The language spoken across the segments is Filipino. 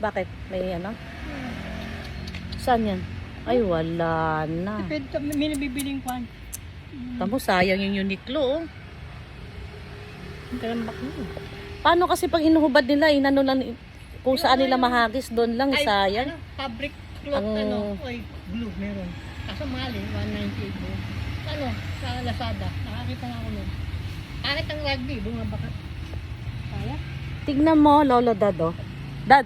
Bakit? May ano? Saan yan? Ay, wala na. May nabibiling kwan. Tamo, sayang yung Uniqlo, oh. Ang kalambak mo. Paano kasi pag hinuhubad nila, inano lang, kung saan nila mahagis, doon lang, sayang. Ano, fabric cloth, Ang- oy, blue, meron. Kaso mahal eh, 198 mo. Ano, sa Lazada, nakakita na ako nun. Kahit ang rugby, bumabakat. Kaya? Tignan mo, Lolo Dad, oh. Dad,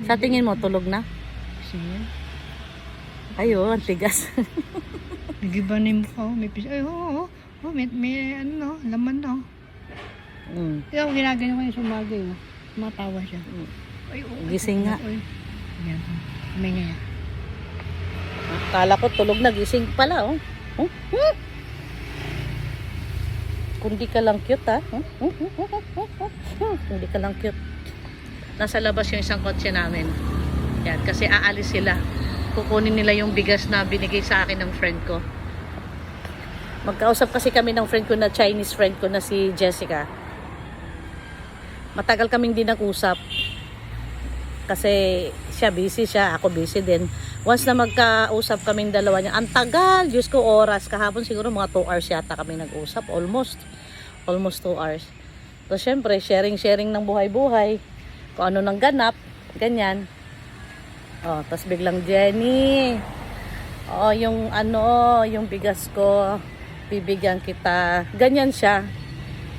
sa tingin mo, tulog na? Sige. Ayo, ang tigas. Nagiba na yung mukha, oh. May piso. Ay, oo, may ano, no, laman na. Kaya ako ginagano ko yung sumagay, oh. Matawa siya. Ay, oo. Gising nga. Ay, yan. May nga yan. Kala ko tulog na, gising pala, oh. Kundi ka lang cute, ha? Kundi ka lang cute. Nasa labas yung isang kotse namin. Yan, kasi aalis sila. Kukunin nila yung bigas na binigay sa akin ng friend ko. Magkausap kasi kami ng friend ko na Chinese friend ko na si Jessica. Matagal kaming di nag-usap. Kasi siya busy siya, ako busy din. Once na magkausap kaming dalawa niya, ang tagal, Diyos ko, oras. Kahapon siguro mga 2 hours yata kami nag-usap. Almost 2 hours. So syempre, sharing ng buhay-buhay. Kung ano nang ganap, ganyan. Oh, tas biglang Jenny. Oh, yung ano, yung bigas ko, bibigyan kita. Ganyan siya.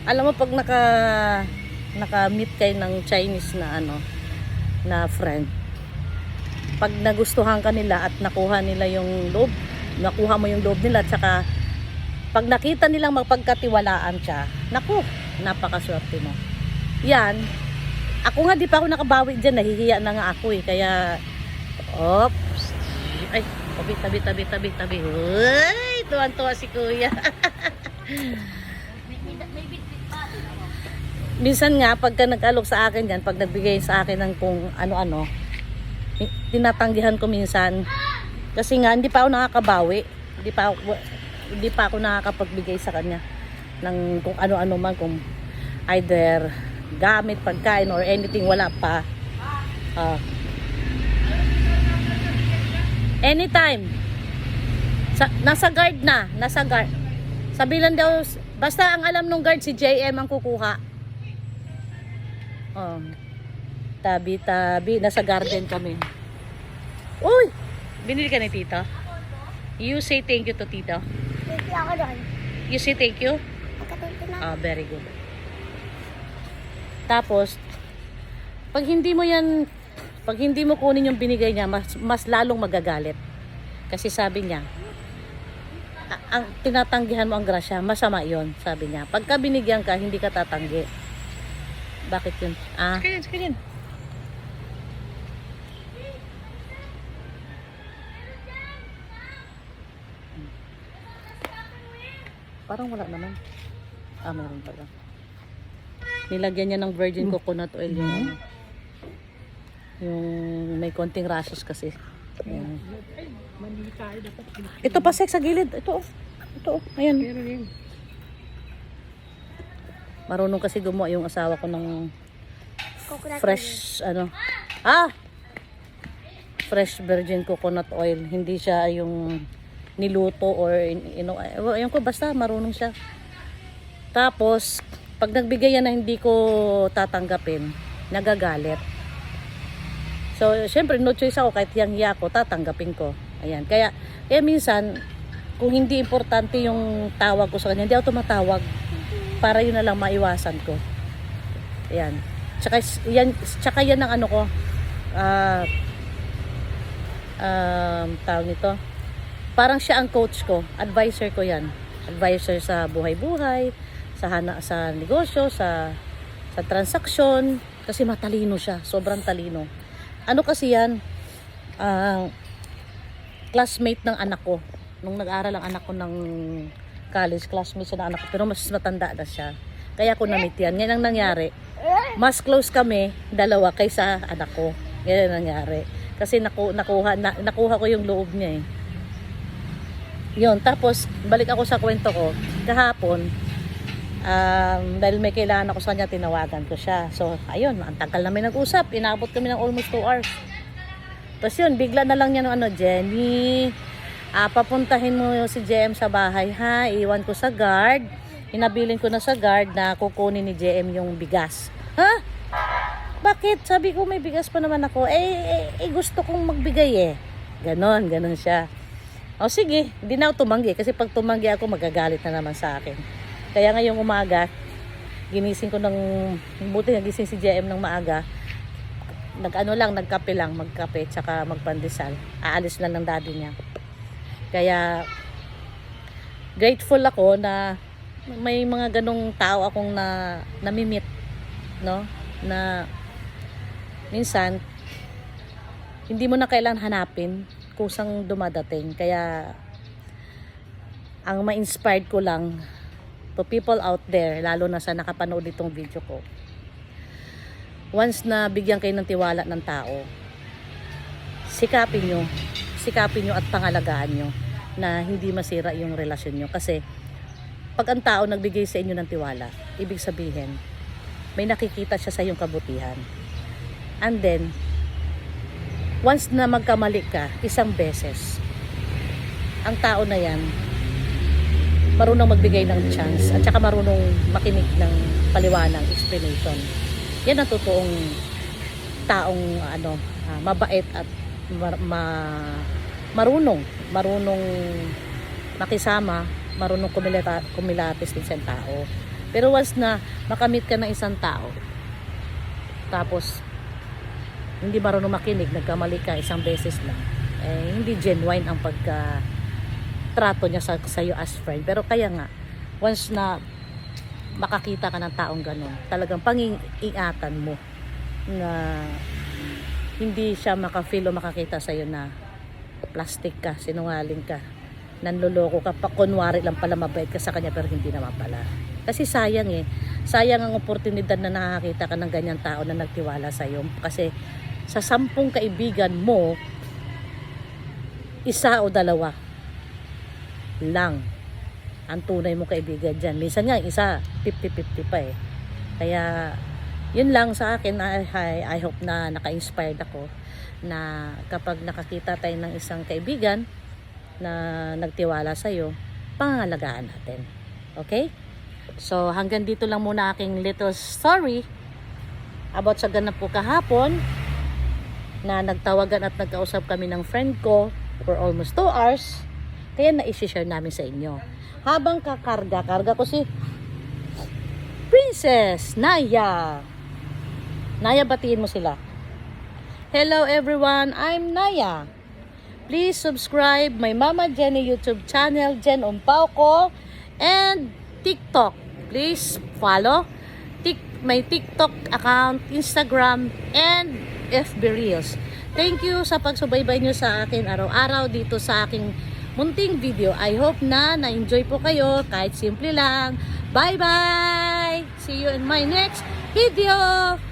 Alam mo pag naka-meet kayo ng Chinese na ano, na friend. Pag nagustuhan ka nila at nakuha nila yung loob, nakuha mo yung loob nila, at saka pag nakita nilang mapagkatiwalaan siya, naku, napakaswerte mo. Yan. Ako nga, di pa ako nakabawi dyan. Nahihiya na nga ako eh. Kaya, oops. Ay, tabi. Uy, tuwan-tuwa si kuya. Minsan nga, pagka nag-alok sa akin yan, pag nagbigay sa akin ng kung ano-ano, tinatanggihan ko minsan. Kasi nga, hindi pa ako nakakabawi. Hindi pa ako nakakapagbigay sa kanya ng kung ano-ano man, kung either gamit, pagkain, or anything, wala pa. Anytime. Nasa guard na. Nasa guard. Sabi lang daw, basta ang alam nung guard, si JM ang kukuha. Tabi. Nasa garden kami. Uy! Binili ka ni Tito? You say thank you to Tito. Thank you ako doon. You say thank you? Pagkatapos na. Very good. Tapos, pag hindi mo kunin yung binigay niya, mas lalong magagalit. Kasi sabi niya, ang tinatanggihan mo ang grasya, masama yon, sabi niya. Pagka binigyan ka, hindi ka tatanggi. Bakit yun? Sige din. Parang wala naman. Meron pala. Nilagyan niya ng virgin coconut oil yung may konting rashes kasi. Ayan. Ito pa sex sa gilid. Ito. Ayan. Marunong kasi gumawa yung asawa ko ng Coconut fresh fresh virgin coconut oil. Hindi siya yung niluto or ayun ko, basta marunong siya. Tapos pag nagbigay yan na hindi ko tatanggapin, nagagalit. So syempre no choice ako, kahit hiyang-hiya ako, tatanggapin ko. Ayan. Kaya minsan kung hindi importante yung tawag ko sa kanya, hindi ako tumatawag para yun na lang maiwasan ko. Ayan. Tsaka yan ang ano ko, tawag nito, parang siya ang coach ko, advisor ko yan. Advisor sa buhay-buhay, sa negosyo, sa transaksyon, kasi matalino siya, sobrang talino. Ano kasi yan, classmate ng anak ko. Nung nag-aral ang anak ko ng college, classmate siya ng anak ko, pero mas matanda na siya. Kaya ako na-meet yan. Yan ang nangyari. Mas close kami, dalawa, kaysa anak ko. Yan ang nangyari. Kasi nakuha ko yung loob niya eh. Yun, tapos balik ako sa kwento ko. Kahapon, Dahil may kailangan ako sa kanya, tinawagan ko siya. So, ayun, ang tagal namin nag-usap. Inabot kami ng almost 2 hours. Tapos yun, bigla na lang niya Jenny, papuntahin mo si JM sa bahay ha, iwan ko sa guard. Hinabilin ko na sa guard na kukunin ni JM yung bigas. Ha? Bakit? Sabi ko may bigas pa naman ako. Gusto kong magbigay eh. Ganon siya. O sige, hindi na ako tumanggi. Kasi pag tumanggi ako, magagalit na naman sa akin. Kaya ngayong umaga, ginising ko buti nagising si JM ng maaga. Nagkape lang, magkape, tsaka magpandesal. Aalis lang ng daddy niya. Kaya, grateful ako na may mga ganong tao akong namimit, no? Na minsan hindi mo na kailangan hanapin, kusang dumadating. Kaya ang ma-inspired ko lang to people out there, lalo na sa nakapanood itong video ko, once na bigyan kayo ng tiwala ng tao, sikapin nyo at pangalagaan nyo na hindi masira yung relasyon nyo. Kasi pag ang tao nagbigay sa inyo ng tiwala, ibig sabihin, may nakikita siya sa iyong kabutihan. And then, once na magkamali ka, isang beses, ang tao na yan, marunong magbigay ng chance at saka marunong makinig ng paliwanag, explanation. Yan ang totoong taong mabait at marunong makisama, marunong kumilatis din sa tao. Pero once na makamit ka ng isang tao, tapos hindi marunong makinig, nagkamali ka isang beses lang, hindi genuine ang pagtrato niya sa iyo as friend. Pero kaya nga, once na makakita ka ng taong ganun, talagang pang-ingatan mo na hindi siya makafeel o makakita sa iyo na plastic ka, sinungaling ka, nanloloko ka, kunwari lang pala mabait ka sa kanya pero hindi naman pala. Kasi sayang sayang ang oportunidad na nakakita ka ng ganyang tao na nagtiwala sa iyo. Kasi sa 10 kaibigan mo, 1 o 2 lang ang tunay mo kaibigan dyan. Minsan nga, isa 50-50 pa eh. Kaya yun lang sa akin. I hope na naka-inspired ako na kapag nakakita tayo ng isang kaibigan na nagtiwala sa'yo, pangangalagaan natin. Okay? So, hanggang dito lang muna aking little story about sa ganap ko kahapon na nagtawagan at nagkausap kami ng friend ko for almost 2 hours. Kaya na-share namin sa inyo. Habang karga ko si Princess Naya. Naya, batiin mo sila. Hello everyone, I'm Naya. Please subscribe my Mama Jenny YouTube channel, Jen Umpauco, and TikTok. Please follow my TikTok account, Instagram, and FB Reels. Thank you sa pagsubaybay nyo sa akin araw-araw dito sa aking munting video. I hope na na-enjoy po kayo kahit simple lang. Bye-bye! See you in my next video!